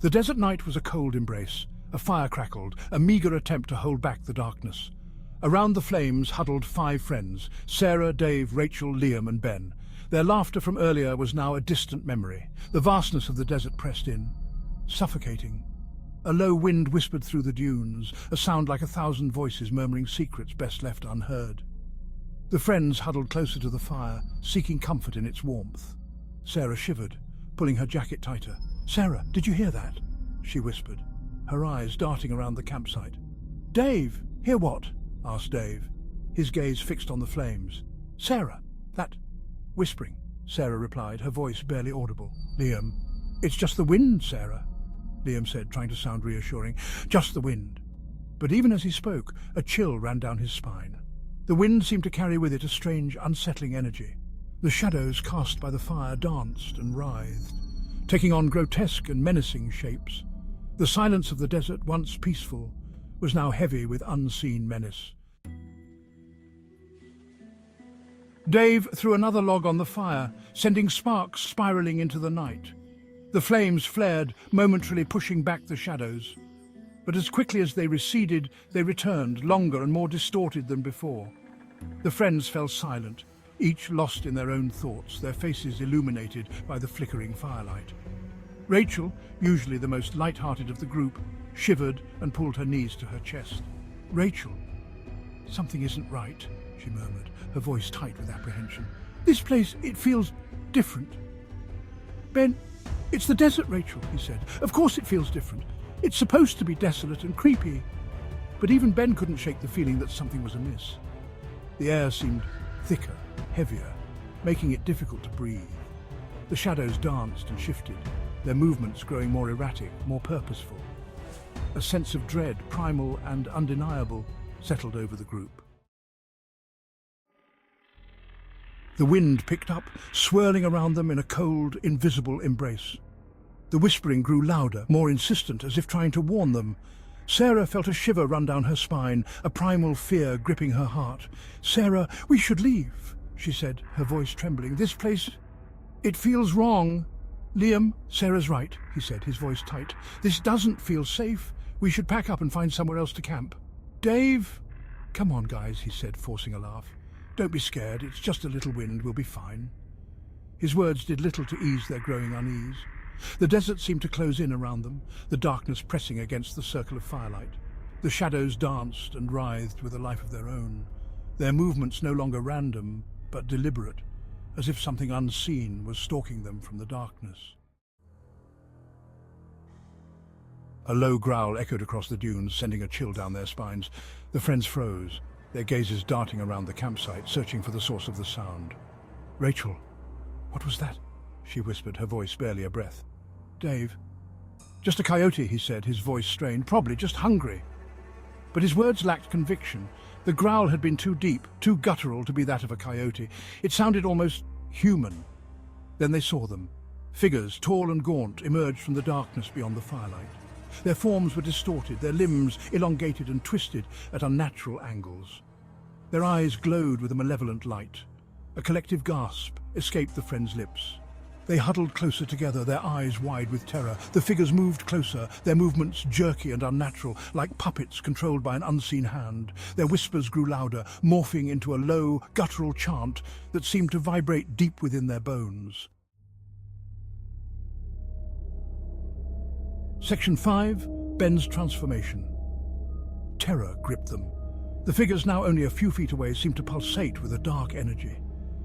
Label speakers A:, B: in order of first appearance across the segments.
A: The desert night was a cold embrace. A fire crackled, a meager attempt to hold back the darkness. Around the flames huddled 5 friends: Sarah, Dave, Rachel, Liam and Ben. Their laughter from earlier was now a distant memory. The vastness of the desert pressed in, suffocating. A low wind whispered through the dunes, a sound like 1,000 voices murmuring secrets best left unheard. The friends huddled closer to the fire, seeking comfort in its warmth. Sarah shivered, pulling her jacket tighter. "Sarah, did you hear that?" she whispered, her eyes darting around the campsite. "Dave, hear what?" asked Dave, his gaze fixed on the flames. "Sarah, that..." "Whispering," Sarah replied, her voice barely audible. "Liam, it's just the wind, Sarah," Liam said, trying to sound reassuring. "Just the wind." But even as he spoke, a chill ran down his spine. The wind seemed to carry with it a strange, unsettling energy. The shadows cast by the fire danced and writhed, taking on grotesque and menacing shapes. The silence of the desert, once peaceful, was now heavy with unseen menace. Dave threw another log on the fire, sending sparks spiraling into the night. The flames flared, momentarily pushing back the shadows. But as quickly as they receded, they returned, longer and more distorted than before. The friends fell silent, each lost in their own thoughts, their faces illuminated by the flickering firelight. Rachel, usually the most light-hearted of the group, shivered and pulled her knees to her chest. "Rachel, something isn't right," she murmured, her voice tight with apprehension. "This place, it feels different." "Ben, it's the desert, Rachel," he said. "Of course it feels different. It's supposed to be desolate and creepy." But even Ben couldn't shake the feeling that something was amiss. The air seemed thicker, heavier, making it difficult to breathe. The shadows danced and shifted, their movements growing more erratic, more purposeful. A sense of dread, primal and undeniable, settled over the group. The wind picked up, swirling around them in a cold, invisible embrace. The whispering grew louder, more insistent, as if trying to warn them. Sarah felt a shiver run down her spine, a primal fear gripping her heart. "Sarah, we should leave," she said, her voice trembling. "This place, it feels wrong." "Liam, Sarah's right," he said, his voice tight. "This doesn't feel safe. We should pack up and find somewhere else to camp." "Dave..." "Come on, guys," he said, forcing a laugh. "Don't be scared. It's just a little wind. We'll be fine." His words did little to ease their growing unease. The desert seemed to close in around them, the darkness pressing against the circle of firelight. The shadows danced and writhed with a life of their own, their movements no longer random, but deliberate, as if something unseen was stalking them from the darkness. A low growl echoed across the dunes, sending a chill down their spines. The friends froze, their gazes darting around the campsite, searching for the source of the sound. "Rachel, what was that?" she whispered, her voice barely a breath. "Dave..." "Just a coyote," he said, his voice strained. "Probably just hungry." But his words lacked conviction. The growl had been too deep, too guttural to be that of a coyote. It sounded almost human. Then they saw them. Figures, tall and gaunt, emerged from the darkness beyond the firelight. Their forms were distorted, their limbs elongated and twisted at unnatural angles. Their eyes glowed with a malevolent light. A collective gasp escaped the friends' lips. They huddled closer together, their eyes wide with terror. The figures moved closer, their movements jerky and unnatural, like puppets controlled by an unseen hand. Their whispers grew louder, morphing into a low, guttural chant that seemed to vibrate deep within their bones. Section 5, Ben's transformation. Terror gripped them. The figures, now only a few feet away, seemed to pulsate with a dark energy.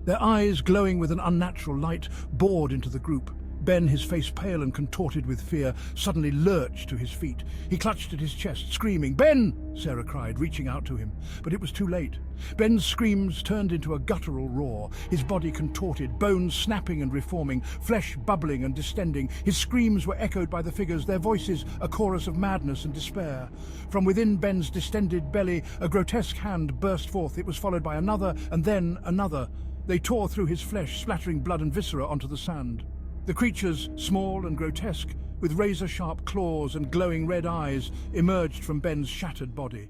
A: Their eyes, glowing with an unnatural light, bored into the group. Ben, his face pale and contorted with fear, suddenly lurched to his feet. He clutched at his chest, screaming. "Ben!" Sarah cried, reaching out to him. But it was too late. Ben's screams turned into a guttural roar, his body contorted, bones snapping and reforming, flesh bubbling and distending. His screams were echoed by the figures, their voices a chorus of madness and despair. From within Ben's distended belly, a grotesque hand burst forth. It was followed by another, and then another. They tore through his flesh, splattering blood and viscera onto the sand. The creatures, small and grotesque, with razor-sharp claws and glowing red eyes, emerged from Ben's shattered body.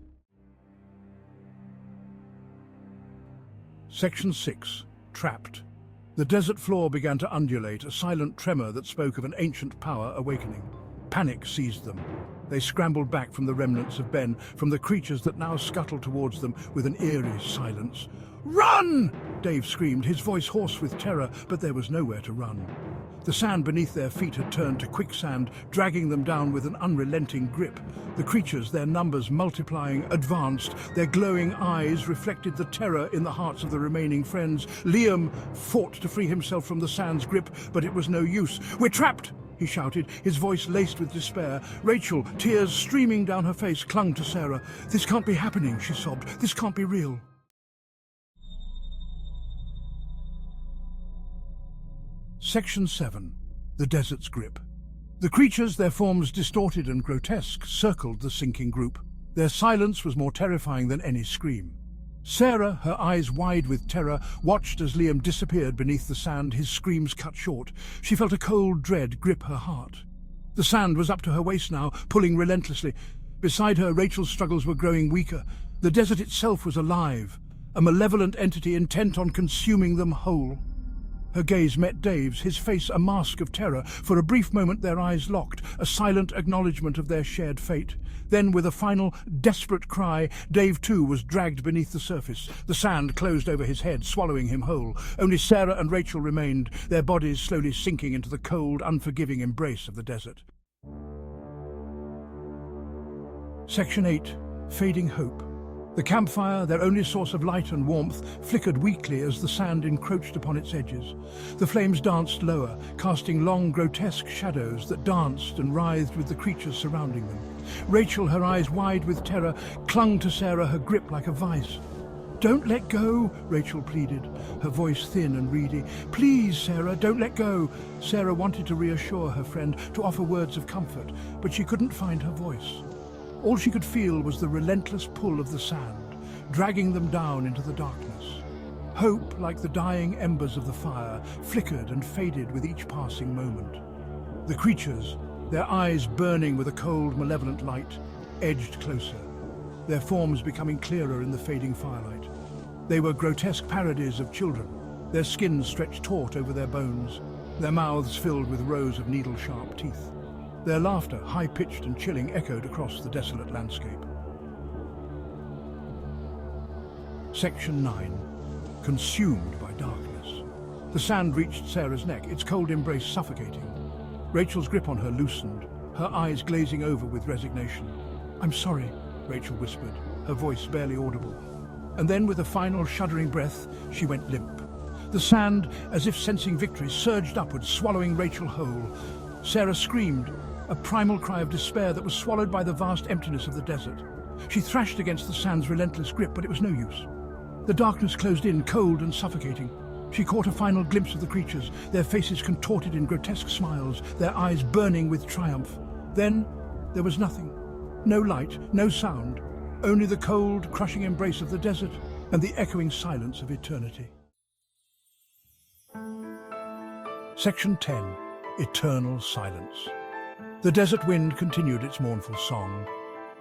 A: Section 6. Trapped. The desert floor began to undulate, a silent tremor that spoke of an ancient power awakening. Panic seized them. They scrambled back from the remnants of Ben, from the creatures that now scuttled towards them with an eerie silence. "Run!" Dave screamed, his voice hoarse with terror, but there was nowhere to run. The sand beneath their feet had turned to quicksand, dragging them down with an unrelenting grip. The creatures, their numbers multiplying, advanced. Their glowing eyes reflected the terror in the hearts of the remaining friends. Liam fought to free himself from the sand's grip, but it was no use. "We're trapped!" he shouted, his voice laced with despair. Rachel, tears streaming down her face, clung to Sarah. "This can't be happening," she sobbed. "This can't be real." Section 7. The Desert's Grip. The creatures, their forms distorted and grotesque, circled the sinking group. Their silence was more terrifying than any scream. Sarah, her eyes wide with terror, watched as Liam disappeared beneath the sand, his screams cut short. She felt a cold dread grip her heart. The sand was up to her waist now, pulling relentlessly. Beside her, Rachel's struggles were growing weaker. The desert itself was alive, a malevolent entity intent on consuming them whole. Her gaze met Dave's, his face a mask of terror. For a brief moment their eyes locked, a silent acknowledgement of their shared fate. Then, with a final, desperate cry, Dave too was dragged beneath the surface. The sand closed over his head, swallowing him whole. Only Sarah and Rachel remained, their bodies slowly sinking into the cold, unforgiving embrace of the desert. Section 8. Fading Hope. The campfire, their only source of light and warmth, flickered weakly as the sand encroached upon its edges. The flames danced lower, casting long, grotesque shadows that danced and writhed with the creatures surrounding them. Rachel, her eyes wide with terror, clung to Sarah, her grip like a vice. "Don't let go," Rachel pleaded, her voice thin and reedy. "Please, Sarah, don't let go." Sarah wanted to reassure her friend, to offer words of comfort, but she couldn't find her voice. All she could feel was the relentless pull of the sand, dragging them down into the darkness. Hope, like the dying embers of the fire, flickered and faded with each passing moment. The creatures, their eyes burning with a cold, malevolent light, edged closer, their forms becoming clearer in the fading firelight. They were grotesque parodies of children, their skins stretched taut over their bones, their mouths filled with rows of needle-sharp teeth. Their laughter, high-pitched and chilling, echoed across the desolate landscape. Section 9. Consumed by darkness. The sand reached Sarah's neck, its cold embrace suffocating. Rachel's grip on her loosened, her eyes glazing over with resignation. "I'm sorry," Rachel whispered, her voice barely audible. And then, with a final shuddering breath, she went limp. The sand, as if sensing victory, surged upwards, swallowing Rachel whole. Sarah screamed, a primal cry of despair that was swallowed by the vast emptiness of the desert. She thrashed against the sand's relentless grip, but it was no use. The darkness closed in, cold and suffocating. She caught a final glimpse of the creatures, their faces contorted in grotesque smiles, their eyes burning with triumph. Then there was nothing. No light, no sound, only the cold, crushing embrace of the desert and the echoing silence of eternity. Section 10. Eternal Silence. The desert wind continued its mournful song,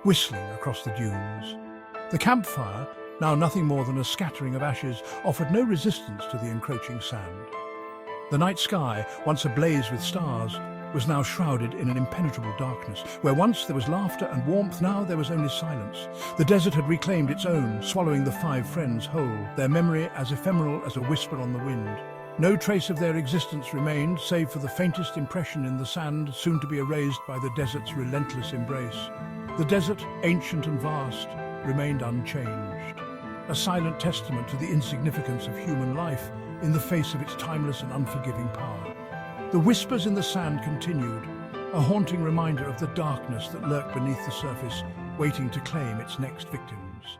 A: whistling across the dunes. The campfire, now nothing more than a scattering of ashes, offered no resistance to the encroaching sand. The night sky, once ablaze with stars, was now shrouded in an impenetrable darkness. Where once there was laughter and warmth, now there was only silence. The desert had reclaimed its own, swallowing the 5 friends whole, their memory as ephemeral as a whisper on the wind. No trace of their existence remained, save for the faintest impression in the sand, soon to be erased by the desert's relentless embrace. The desert, ancient and vast, remained unchanged, a silent testament to the insignificance of human life in the face of its timeless and unforgiving power. The whispers in the sand continued, a haunting reminder of the darkness that lurked beneath the surface, waiting to claim its next victims.